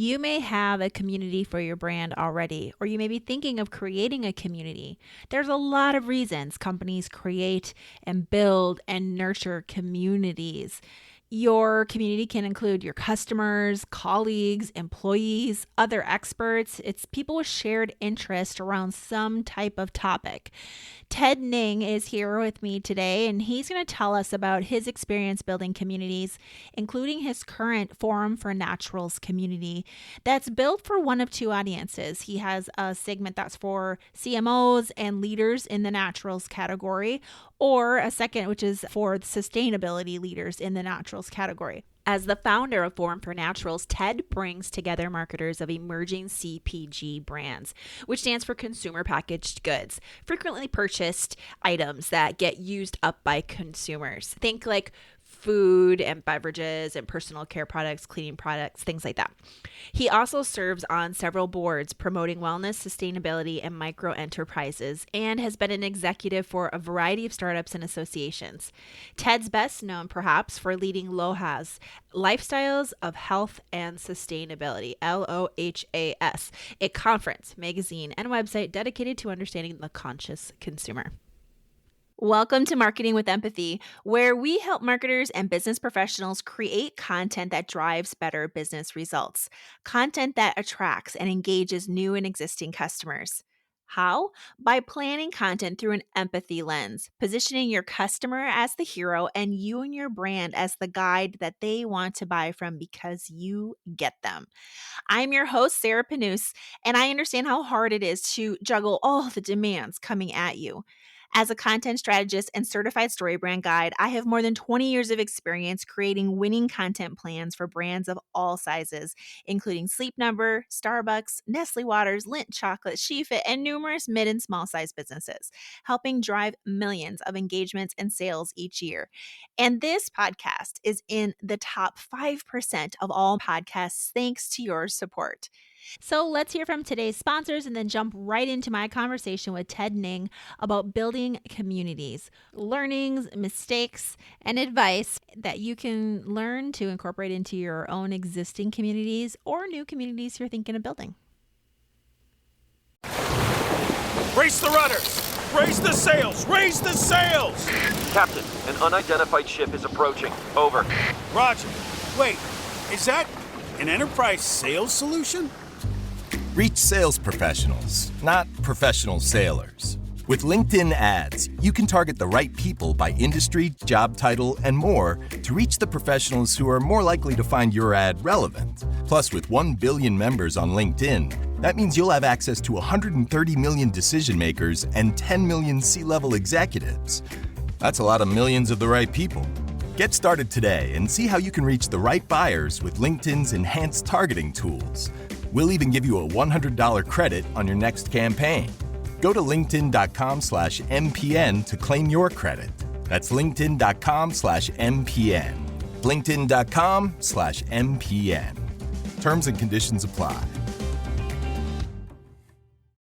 You may have a community for your brand already, or you may be thinking of creating a community. There's a lot of reasons companies create and build and nurture communities. Your community can include your customers, colleagues, employees, other experts. It's people with shared interest around some type of topic. Ted Ning is here with me today, and he's going to tell us about his experience building communities, including his current Forum for Naturals community that's built for one of two audiences. He has a segment that's for CMOs and leaders in the naturals category, or a second, which is for sustainability leaders in the naturals category. As the founder of Forum for Naturals, Ted brings together marketers of emerging CPG brands, which stands for consumer packaged goods, frequently purchased items that get used up by consumers. Think like food and beverages and personal care products, cleaning products, things like that. He also serves on several boards promoting wellness, sustainability, and micro enterprises, and has been an executive for a variety of startups and associations. Ted's best known perhaps for leading LOHAS, Lifestyles of Health and Sustainability, LOHAS, a conference, magazine, and website dedicated to understanding the conscious consumer. Welcome to Marketing with Empathy, where we help marketers and business professionals create content that drives better business results, content that attracts and engages new and existing customers. How? By planning content through an empathy lens, positioning your customer as the hero and you and your brand as the guide that they want to buy from because you get them. I'm your host, Sarah Panus, and I understand how hard it is to juggle all the demands coming at you. As a content strategist and certified story brand guide, I have more than 20 years of experience creating winning content plans for brands of all sizes, including Sleep Number, Starbucks, Nestle Waters, Lindt Chocolate, SheFit, and numerous mid and small size businesses, helping drive millions of engagements and sales each year. And this podcast is in the top 5% of all podcasts thanks to your support. So let's hear from today's sponsors and then jump right into my conversation with Ted Ning about building communities, learnings, mistakes, and advice that you can learn to incorporate into your own existing communities or new communities you're thinking of building. Raise the rudders! Raise the sails! Raise the sails! Captain, an unidentified ship is approaching. Over. Roger. Wait, is that an enterprise sales solution? Reach sales professionals, not professional sailors. With LinkedIn ads, you can target the right people by industry, job title, and more to reach the professionals who are more likely to find your ad relevant. Plus, with 1 billion members on LinkedIn, that means you'll have access to 130 million decision makers and 10 million C-level executives. That's a lot of millions of the right people. Get started today and see how you can reach the right buyers with LinkedIn's enhanced targeting tools. We'll even give you a $100 credit on your next campaign. Go to linkedin.com/MPN to claim your credit. That's linkedin.com/MPN. linkedin.com/MPN. Terms and conditions apply.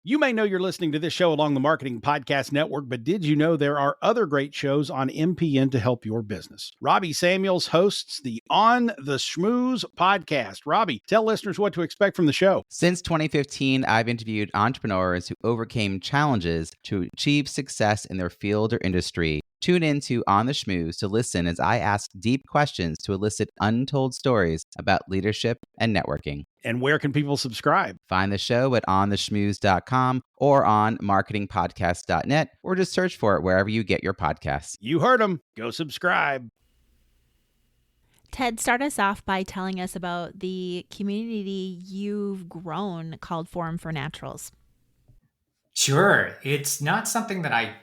You may know you're listening to this show along the Marketing Podcast Network, but did you know there are other great shows on MPN to help your business? Robbie Samuels hosts the On the Schmooze podcast. Robbie, tell listeners what to expect from the show. Since 2015, I've interviewed entrepreneurs who overcame challenges to achieve success in their field or industry. Tune in to On the Schmooze to listen as I ask deep questions to elicit untold stories about leadership and networking. And where can people subscribe? Find the show at ontheschmooze.com or on marketingpodcast.net, or just search for it wherever you get your podcasts. You heard them. Go subscribe. Ted, start us off by telling us about the community you've grown called Forum for Naturals. Sure. It's not something that I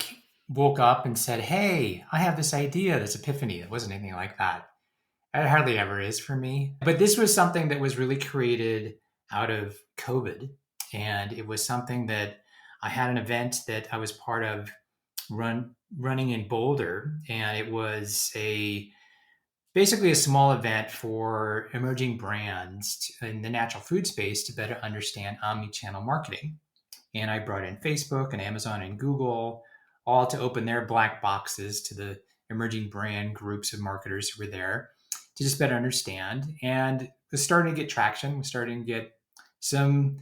woke up and said, hey, I have this idea, this epiphany. It wasn't anything like that. It hardly ever is for me. But this was something that was really created out of COVID. And it was something that I had an event that I was part of running in Boulder. And it was basically a small event for emerging brands in the natural food space to better understand omni-channel marketing. And I brought in Facebook and Amazon and Google, all to open their black boxes to the emerging brand groups of marketers who were there to just better understand. And was starting to get traction. We're starting to get some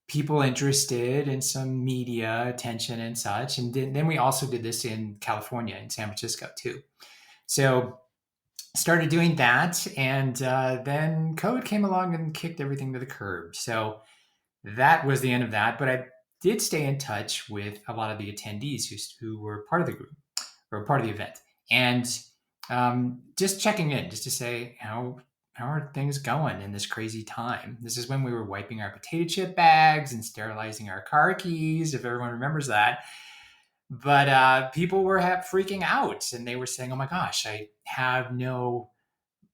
people interested and some media attention and such. And then we also did this in California, in San Francisco too. So started doing that, and then COVID came along and kicked everything to the curb. So that was the end of that. But I did stay in touch with a lot of the attendees who were part of the group or part of the event, and just checking in, just to say how are things going in this crazy time. This is when we were wiping our potato chip bags and sterilizing our car keys, if everyone remembers that. But people were freaking out, and they were saying, "Oh my gosh, I have no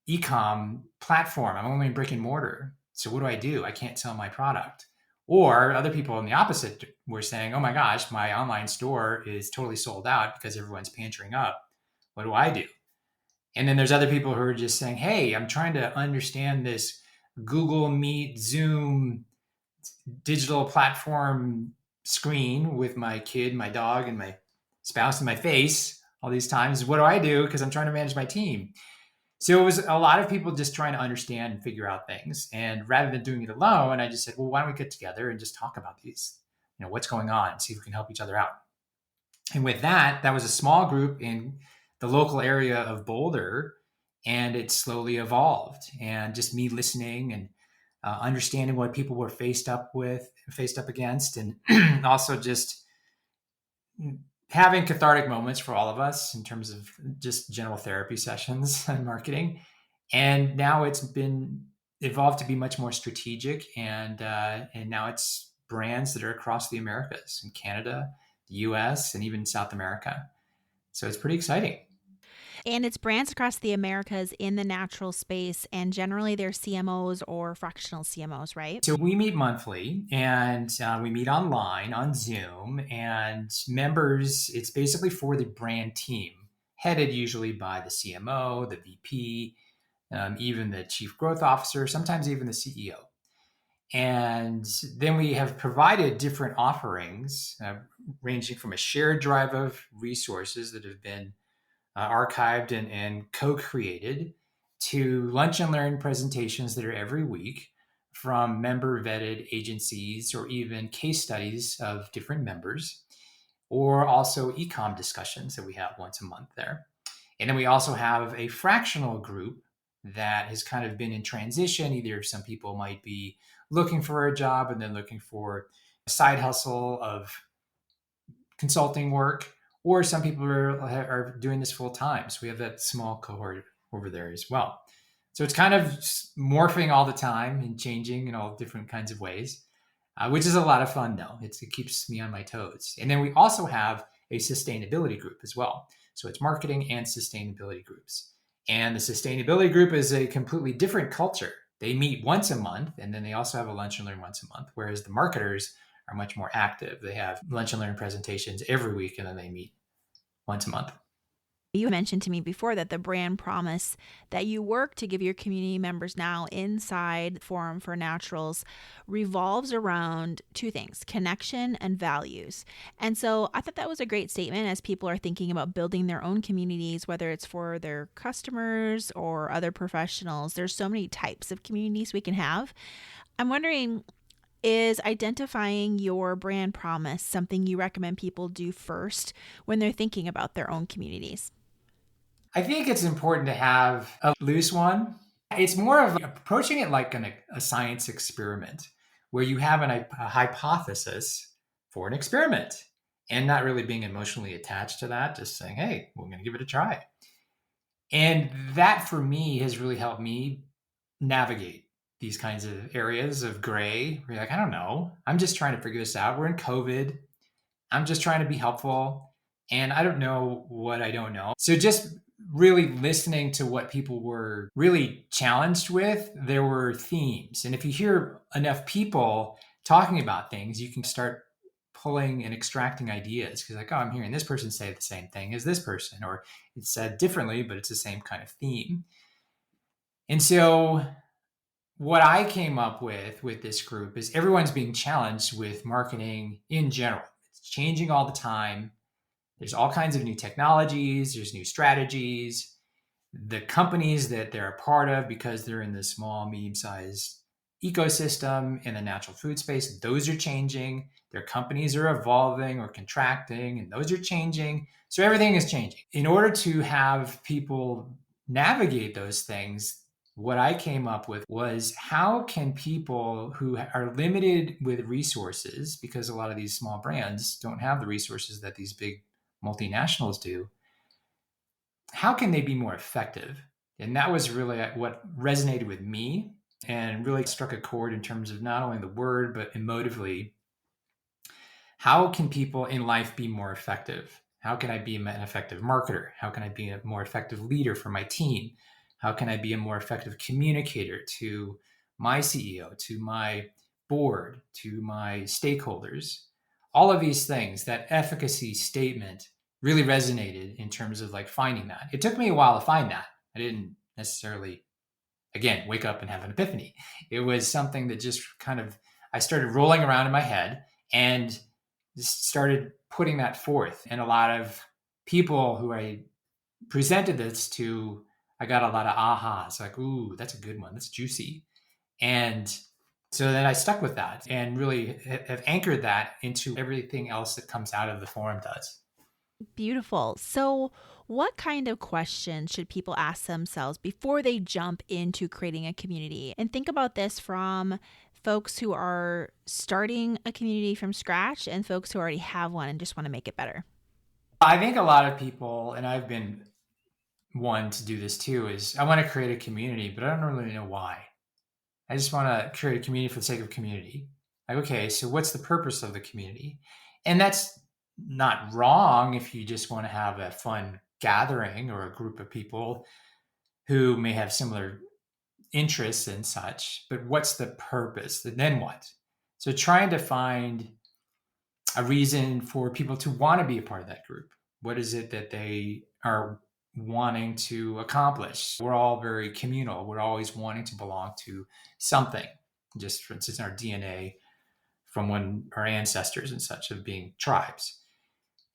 e-com platform. I'm only in brick and mortar. So what do I do? I can't sell my product." Or other people on the opposite were saying, "Oh my gosh, my online store is totally sold out because everyone's pantering up. What do I do?" And then there's other people who are just saying, "Hey, I'm trying to understand this Google Meet, Zoom, digital platform screen with my kid, my dog, and my spouse and my face all these times. What do I do? Because I'm trying to manage my team." So it was a lot of people just trying to understand and figure out things. And rather than doing it alone, I just said, well, why don't we get together and just talk about these, what's going on, see if we can help each other out. And with that, that was a small group in the local area of Boulder, and it slowly evolved. And just me listening and understanding what people were faced up against, and also just having cathartic moments for all of us in terms of just general therapy sessions and marketing. And now it's been evolved to be much more strategic, and now it's brands that are across the Americas, in Canada, the US, and even South America. So it's pretty exciting. And it's brands across the Americas in the natural space, and generally they're CMOs or fractional CMOs, right? So we meet monthly, and we meet online on Zoom, and members, it's basically for the brand team, headed usually by the CMO, the VP, even the chief growth officer, sometimes even the CEO. And then we have provided different offerings, ranging from a shared drive of resources that have been archived and co-created, to lunch and learn presentations that are every week from member vetted agencies, or even case studies of different members, or also e-com discussions that we have once a month there. And then we also have a fractional group that has kind of been in transition. Either some people might be looking for a job and then looking for a side hustle of consulting work, or some people are doing this full time. So we have that small cohort over there as well. So it's kind of morphing all the time and changing in all different kinds of ways, which is a lot of fun though. It keeps me on my toes. And then we also have a sustainability group as well. So it's marketing and sustainability groups. And the sustainability group is a completely different culture. They meet once a month, and then they also have a lunch and learn once a month, whereas the marketers are much more active. They have lunch and learn presentations every week, and then they meet once a month. You mentioned to me before that the brand promise that you work to give your community members now inside Forum for Naturals revolves around two things: connection and values. And so I thought that was a great statement as people are thinking about building their own communities, whether it's for their customers or other professionals. There's so many types of communities we can have. I'm wondering, is identifying your brand promise something you recommend people do first when they're thinking about their own communities? I think it's important to have a loose one. It's more of approaching it like a science experiment, where you have a hypothesis for an experiment, and not really being emotionally attached to that, just saying, hey, we're going to give it a try. And that for me has really helped me navigate these kinds of areas of gray, where you're like, I don't know, I'm just trying to figure this out. We're in COVID. I'm just trying to be helpful, and I don't know what I don't know. So just really listening to what people were really challenged with. There were themes. And if you hear enough people talking about things, you can start pulling and extracting ideas, because like, oh, I'm hearing this person say the same thing as this person, or it's said differently, but it's the same kind of theme. And so what I came up with this group is everyone's being challenged with marketing in general. It's changing all the time. There's all kinds of new technologies, there's new strategies. the companies that they're a part of, because they're in the small, medium-sized ecosystem in the natural food space, those are changing. Their companies are evolving or contracting, and those are changing. So everything is changing. In order to have people navigate those things, what I came up with was, how can people who are limited with resources, because a lot of these small brands don't have the resources that these big multinationals do, how can they be more effective? And that was really what resonated with me and really struck a chord in terms of not only the word, but emotively. How can people in life be more effective? How can I be an effective marketer? How can I be a more effective leader for my team? How can I be a more effective communicator to my CEO, to my board, to my stakeholders? All of these things, that efficacy statement really resonated in terms of like finding that. It took me a while to find that. I didn't necessarily, again, wake up and have an epiphany. It was something that just kind of, I started rolling around in my head and just started putting that forth. And a lot of people who I presented this to, I got a lot of ahas, like, ooh, that's a good one. That's juicy. And so then I stuck with that and really have anchored that into everything else that comes out of the forum does. Beautiful. So, what kind of questions should people ask themselves before they jump into creating a community? And think about this from folks who are starting a community from scratch and folks who already have one and just want to make it better. I think a lot of people, and I've been one to do this too, is I want to create a community, but I don't really know why. I just want to create a community for the sake of community. Like, okay, so what's the purpose of the community? And that's not wrong if you just want to have a fun gathering or a group of people who may have similar interests and such, but what's the purpose? And then what? So trying to find a reason for people to want to be a part of that group. What is it that they are wanting to accomplish? We're all very communal. We're always wanting to belong to something. Just for instance, in our DNA from when our ancestors and such of being tribes.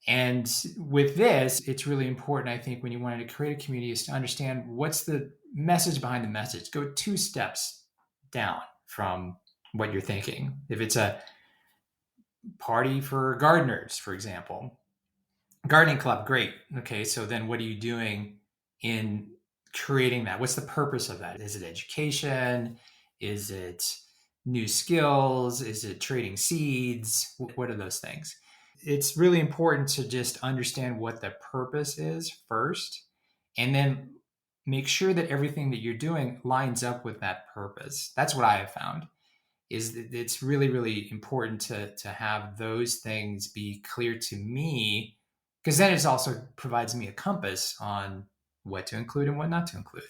And with this, it's really important, I think, when you wanted to create a community, is to understand what's the message behind the message. Go 2 steps down from what you're thinking. If it's a party for gardeners, for example, gardening club, great. Okay, so then what are you doing in creating that? What's the purpose of that? Is it education? Is it new skills? Is it trading seeds? What are those things? It's really important to just understand what the purpose is first, and then make sure that everything that you're doing lines up with that purpose. That's what I have found, is that it's really, really important to have those things be clear to me, because then it also provides me a compass on what to include and what not to include.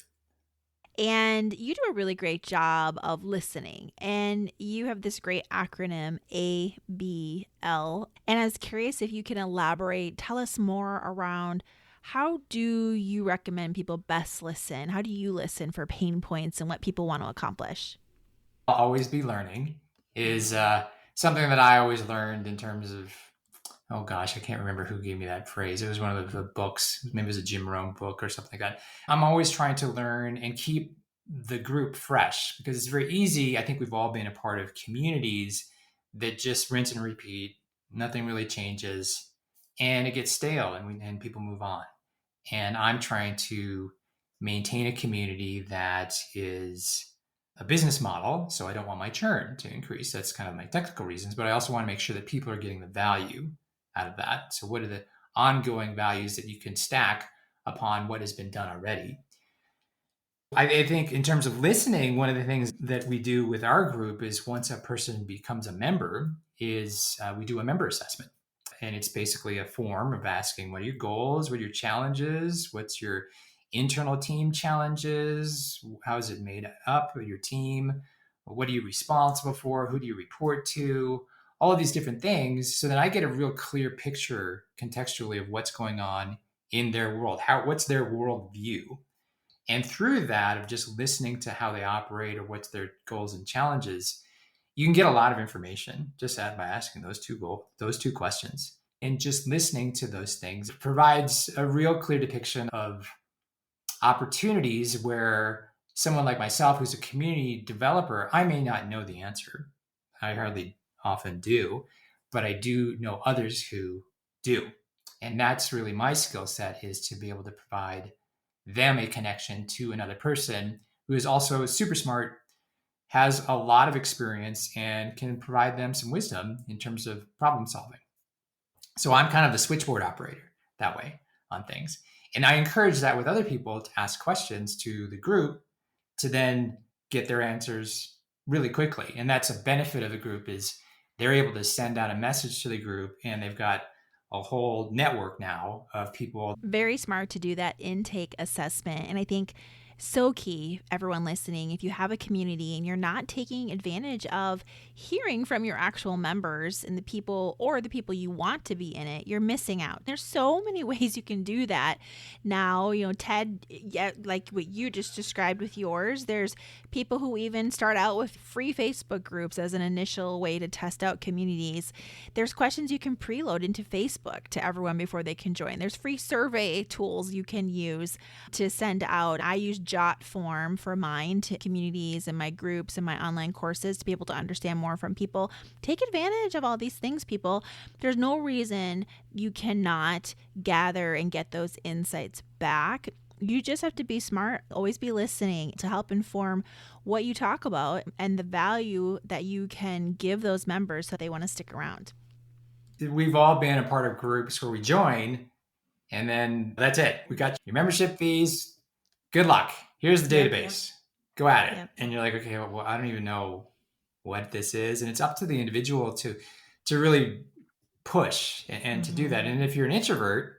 And you do a really great job of listening. And you have this great acronym, ABL. And I was curious if you can elaborate, tell us more around, how do you recommend people best listen? How do you listen for pain points and what people want to accomplish? I'll always be learning is something that I always learned in terms of, oh gosh, I can't remember who gave me that phrase. It was one of the books, maybe it was a Jim Rohn book or something like that. I'm always trying to learn and keep the group fresh, because it's very easy. I think we've all been a part of communities that just rinse and repeat. Nothing really changes and it gets stale, and people move on. And I'm trying to maintain a community that is a business model. So I don't want my churn to increase. That's kind of my technical reasons, but I also want to make sure that people are getting the value out of that. So what are the ongoing values that you can stack upon what has been done already? I think in terms of listening, one of the things that we do with our group is, once a person becomes a member, is we do a member assessment. And it's basically a form of asking, what are your goals? What are your challenges? What's your internal team challenges? How is it made up of your team? What are you responsible for? Who do you report to? All of these different things, so that I get a real clear picture contextually of what's going on in their world. What's their world view? And through that, of just listening to how they operate or what's their goals and challenges, you can get a lot of information just by asking those two questions. And just listening to those things provides a real clear depiction of opportunities where someone like myself, who's a community developer, I may not know the answer. I hardly often do, but I do know others who do. And that's really my skill set, is to be able to provide them a connection to another person who is also super smart, has a lot of experience, and can provide them some wisdom in terms of problem solving. So I'm kind of the switchboard operator that way on things. And I encourage that with other people, to ask questions to the group to then get their answers really quickly. And that's a benefit of the group, is they're able to send out a message to the group, and they've got a whole network now of people. Very smart to do that intake assessment. And I think so key, everyone listening, if you have a community and you're not taking advantage of hearing from your actual members and the people, or the people you want to be in it, you're missing out. There's so many ways you can do that. Now, Ted, yeah, like what you just described with yours, there's people who even start out with free Facebook groups as an initial way to test out communities. There's questions you can preload into Facebook to everyone before they can join. There's free survey tools you can use to send out. I use Jot form for mine to communities and my groups and my online courses to be able to understand more from people. Take advantage of all these things, people. There's no reason you cannot gather and get those insights back. You just have to be smart, always be listening to help inform what you talk about and the value that you can give those members so they want to stick around. We've all been a part of groups where we join, and then that's it. We got your membership fees. Good luck. Here's the database. Go at it. And you're like, okay, well, I don't even know what this is. And it's up to the individual to really push and to do that. And if you're an introvert,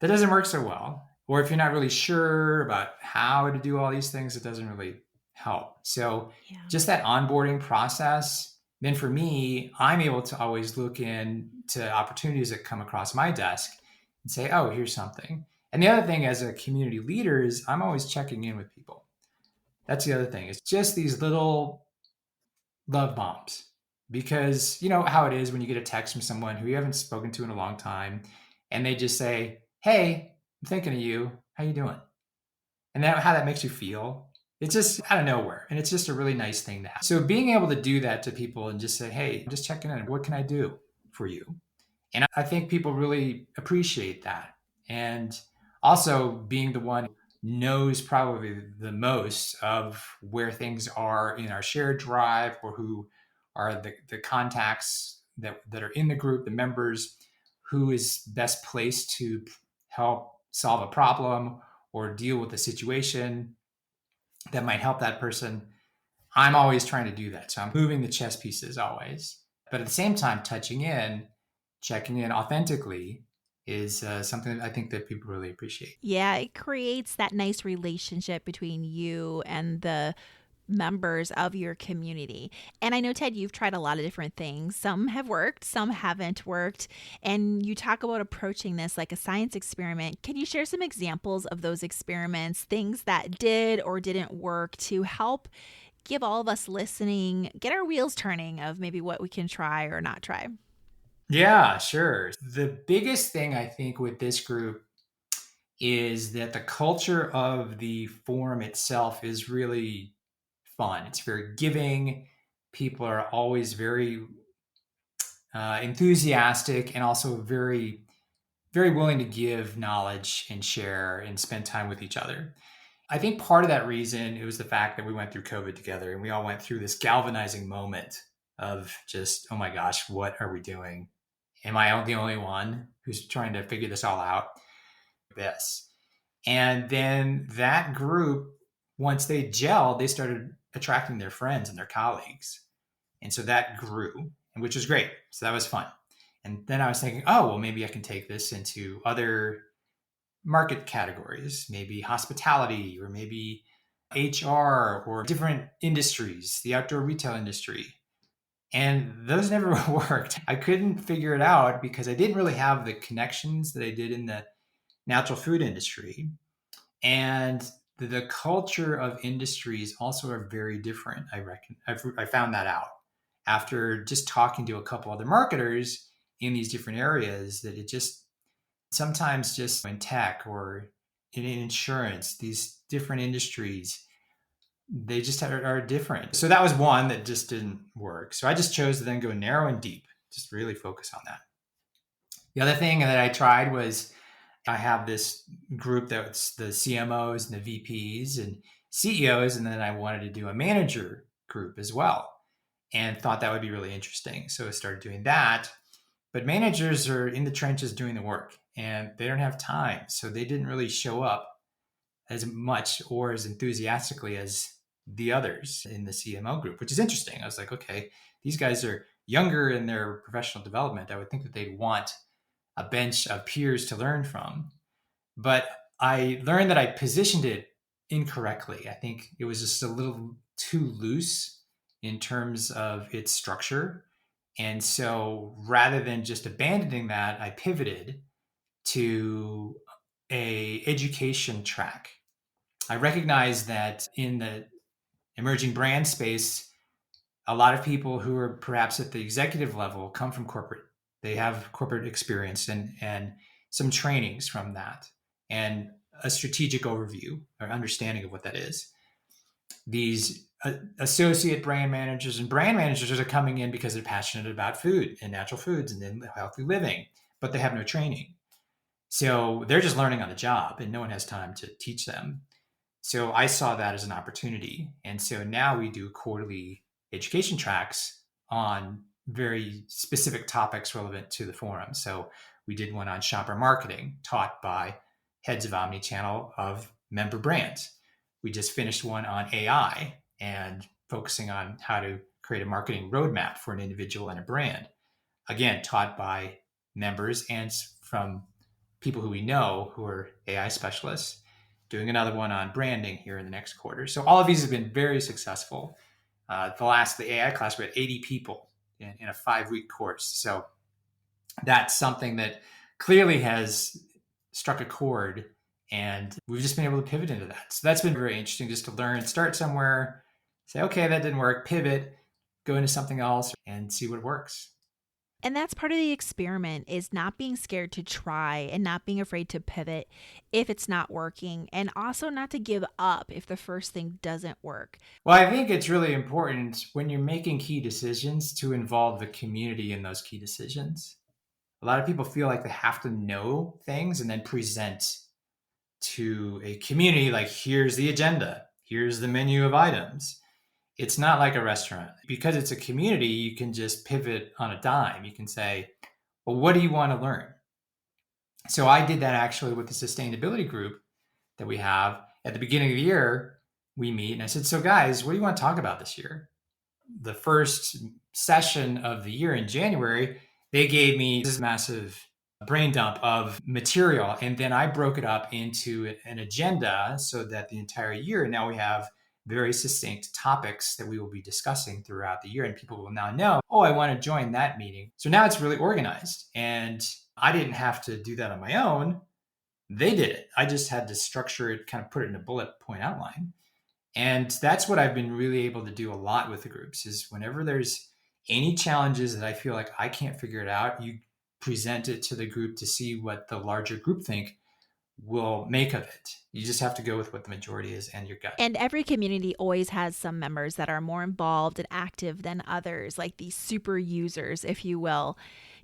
that doesn't work so well. Or if you're not really sure about how to do all these things, it doesn't really help. So just that onboarding process. Then for me, I'm able to always look into opportunities that come across my desk and say, oh, here's something. And the other thing as a community leader is I'm always checking in with people. That's the other thing. It's just these little love bombs, because you know how it is when you get a text from someone who you haven't spoken to in a long time, and they just say, hey, I'm thinking of you. How you doing? And that, how that makes you feel. It's just out of nowhere. And it's just a really nice thing to have. So being able to do that to people and just say, hey, I'm just checking in. What can I do for you? And I think people really appreciate that. And also being the one who knows probably the most of where things are in our shared drive, or who are the contacts that are in the group, the members, who is best placed to help solve a problem or deal with a situation that might help that person. I'm always trying to do that. So I'm moving the chess pieces always, but at the same time, touching in, checking in authentically is something that I think that people really appreciate. Yeah, it creates that nice relationship between you and the members of your community. And I know, Ted, you've tried a lot of different things. Some have worked, some haven't worked. And you talk about approaching this like a science experiment. Can you share some examples of those experiments, things that did or didn't work, to help give all of us listening, get our wheels turning of maybe what we can try or not try? Yeah, sure. The biggest thing I think with this group is that the culture of the forum itself is really fun. It's very giving. People are always very enthusiastic, and also very, very willing to give knowledge and share and spend time with each other. I think part of that reason, it was the fact that we went through COVID together, and we all went through this galvanizing moment of just, oh my gosh, what are we doing? Am I the only one who's trying to figure this all out? This. And then that group, once they gelled, they started attracting their friends and their colleagues. And so that grew, which was great. So that was fun. And then I was thinking, oh, well, maybe I can take this into other market categories, maybe hospitality, or maybe HR, or different industries, the outdoor retail industry. And those never worked. I couldn't figure it out because I didn't really have the connections that I did in the natural food industry. And the culture of industries also are very different, I reckon. I found that out after just talking to a couple other marketers in these different areas, that it just sometimes, just in tech or in insurance, these different industries, they just are different. So that was one that just didn't work. So I just chose to then go narrow and deep, just really focus on that. The other thing that I tried was I have this group that's the CMOs and the VPs and CEOs, and then I wanted to do a manager group as well and thought that would be really interesting. So I started doing that. But managers are in the trenches doing the work and they don't have time. So they didn't really show up as much or as enthusiastically as the others in the CMO group, which is interesting. I was like, okay, these guys are younger in their professional development. I would think that they'd want a bench of peers to learn from. But I learned that I positioned it incorrectly. I think it was just a little too loose in terms of its structure. And so rather than just abandoning that, I pivoted to a education track. I recognize that in the emerging brand space, a lot of people who are perhaps at the executive level come from corporate. They have corporate experience and some trainings from that and a strategic overview or understanding of what that is. These associate brand managers and brand managers are coming in because they're passionate about food and natural foods and then healthy living, but they have no training. So they're just learning on the job and no one has time to teach them. So I saw that as an opportunity. And so now we do quarterly education tracks on very specific topics relevant to the forum. So we did one on shopper marketing taught by heads of omnichannel of member brands. We just finished one on AI and focusing on how to create a marketing roadmap for an individual and a brand. Again, taught by members and from people who we know who are AI specialists. Doing another one on branding here in the next quarter. So all of these have been very successful. The AI class, we had 80 people in a 5-week course. So that's something that clearly has struck a chord and we've just been able to pivot into that. So that's been very interesting just to learn, start somewhere, say, okay, that didn't work, pivot, go into something else and see what works. And that's part of the experiment, is not being scared to try and not being afraid to pivot if it's not working, and also not to give up if the first thing doesn't work. Well, I think it's really important when you're making key decisions to involve the community in those key decisions. A lot of people feel like they have to know things and then present to a community like, here's the agenda, here's the menu of items. It's not like a restaurant. Because it's a community, you can just pivot on a dime. You can say, well, what do you want to learn? So I did that actually with the sustainability group that we have. At the beginning of the year, we meet and I said, so guys, what do you want to talk about this year? The first session of the year in January, they gave me this massive brain dump of material. And then I broke it up into an agenda so that the entire year, now we have very succinct topics that we will be discussing throughout the year. And people will now know, oh, I want to join that meeting. So now it's really organized. And I didn't have to do that on my own. They did it. I just had to structure it, kind of put it in a bullet point outline. And that's what I've been really able to do a lot with the groups is whenever there's any challenges that I feel like I can't figure it out, you present it to the group to see what the larger group think will make of it. You just have to go with what the majority is and your gut. And every community always has some members that are more involved and active than others, like these super users, if you will.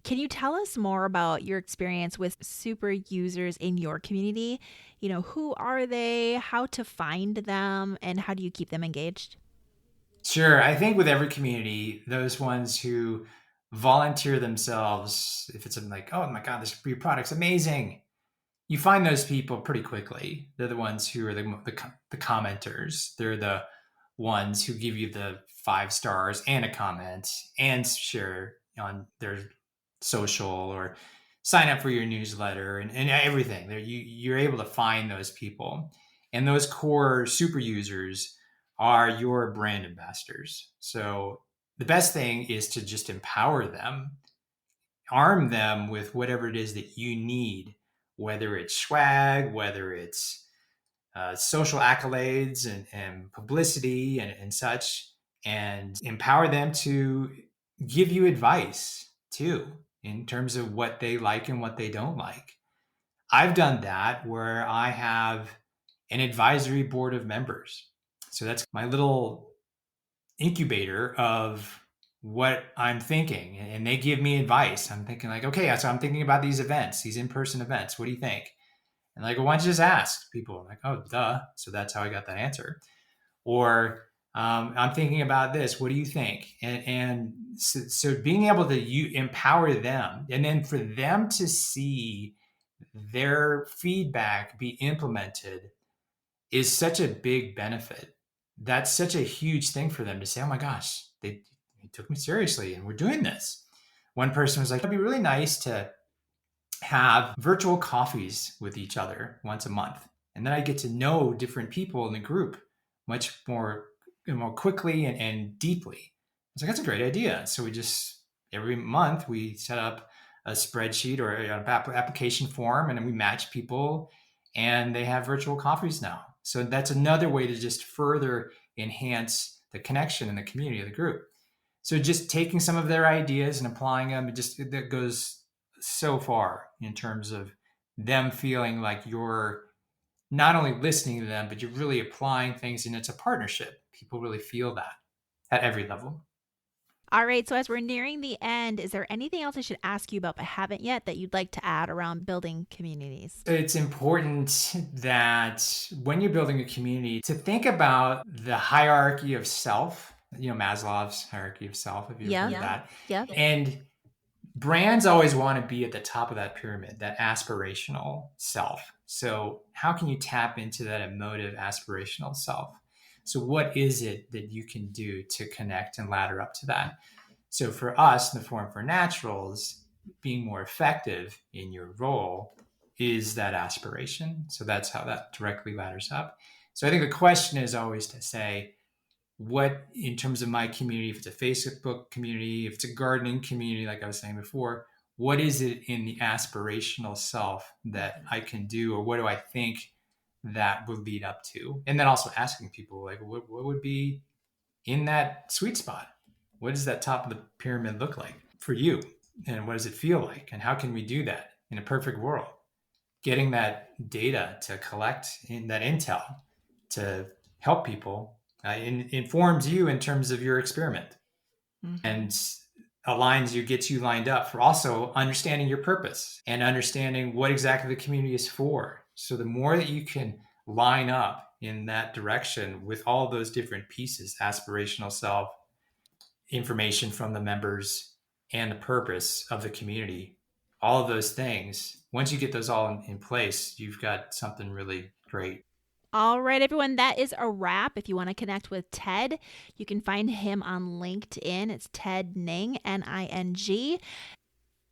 Can you tell us more about your experience with super users in your community? You know, who are they, how to find them, and how do you keep them engaged? Sure. I think with every community, those ones who volunteer themselves, if it's something like, oh my God, this your product's amazing, you find those people pretty quickly. They're the ones who are the commenters. They're the ones who give you the 5 stars and a comment and share on their social or sign up for your newsletter and everything. You're able to find those people. And those core super users are your brand ambassadors. So the best thing is to just empower them, arm them with whatever it is that you need, whether it's swag, whether it's social accolades and publicity and such, and empower them to give you advice too in terms of what they like and what they don't like. I've done that where I have an advisory board of members. So that's my little incubator of what I'm thinking. And they give me advice. I'm thinking like, okay, so I'm thinking about these events, these in-person events. What do you think? And like, well, why don't you just ask people? I'm like, oh, duh. So that's how I got that answer. Or I'm thinking about this. What do you think? And so being able to empower them, and then for them to see their feedback be implemented is such a big benefit. That's such a huge thing for them to say, oh my gosh, they took me seriously and we're doing this. One person was like, it'd be really nice to have virtual coffees with each other once a month. And then I get to know different people in the group much more, more quickly and deeply. I was like, that's a great idea. So we just, every month we set up a spreadsheet or an application form, and then we match people, and they have virtual coffees now. So that's another way to just further enhance the connection in the community of the group. So just taking some of their ideas and applying them, that goes so far in terms of them feeling like you're not only listening to them, but you're really applying things, and it's a partnership. People really feel that at every level. All right, so as we're nearing the end, is there anything else I should ask you about but haven't yet that you'd like to add around building communities? It's important that when you're building a community to think about the hierarchy of self, Maslow's hierarchy of self, if you've heard that. Yep. And brands always want to be at the top of that pyramid, that aspirational self. So how can you tap into that emotive aspirational self? So what is it that you can do to connect and ladder up to that? So for us in the Forum for Naturals, being more effective in your role is that aspiration. So that's how that directly ladders up. So I think the question is always to say, what, in terms of my community, if it's a Facebook community, if it's a gardening community, like I was saying before, what is it in the aspirational self that I can do, or what do I think that would lead up to? And then also asking people, like, what would be in that sweet spot? What does that top of the pyramid look like for you? And what does it feel like? And how can we do that in a perfect world? Getting that data to collect in that intel to help people informs you in terms of your experiment, and aligns you, gets you lined up for also understanding your purpose and understanding what exactly the community is for. So the more that you can line up in that direction with all those different pieces, aspirational self, information from the members, and the purpose of the community, all of those things, once you get those all in place, you've got something really great. All right, everyone, that is a wrap. If you want to connect with Ted, you can find him on LinkedIn. It's Ted Ning, Ning.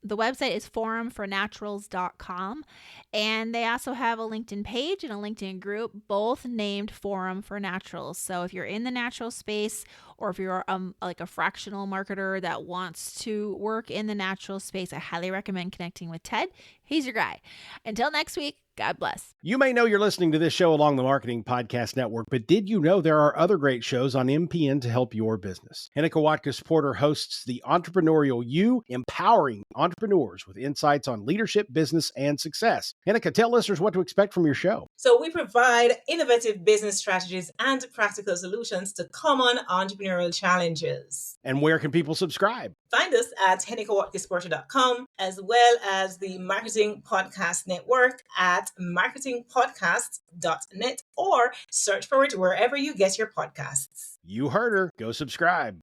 The website is forumfornaturals.com, and they also have a LinkedIn page and a LinkedIn group, both named Forum for Naturals. So if you're in the natural space, or if you're like a fractional marketer that wants to work in the natural space, I highly recommend connecting with Ted. He's your guy. Until next week, God bless. You may know you're listening to this show along the Marketing Podcast Network, but did you know there are other great shows on MPN to help your business? Hennika Watkins-Porter hosts The Entrepreneurial You, empowering entrepreneurs with insights on leadership, business, and success. Hennika, tell listeners what to expect from your show. So we provide innovative business strategies and practical solutions to common entrepreneurial challenges. And where can people subscribe? Find us at hennikawatkisporter.com, as well as the Marketing Podcast Network at marketingpodcast.net, or search for it wherever you get your podcasts. You heard her. Go subscribe.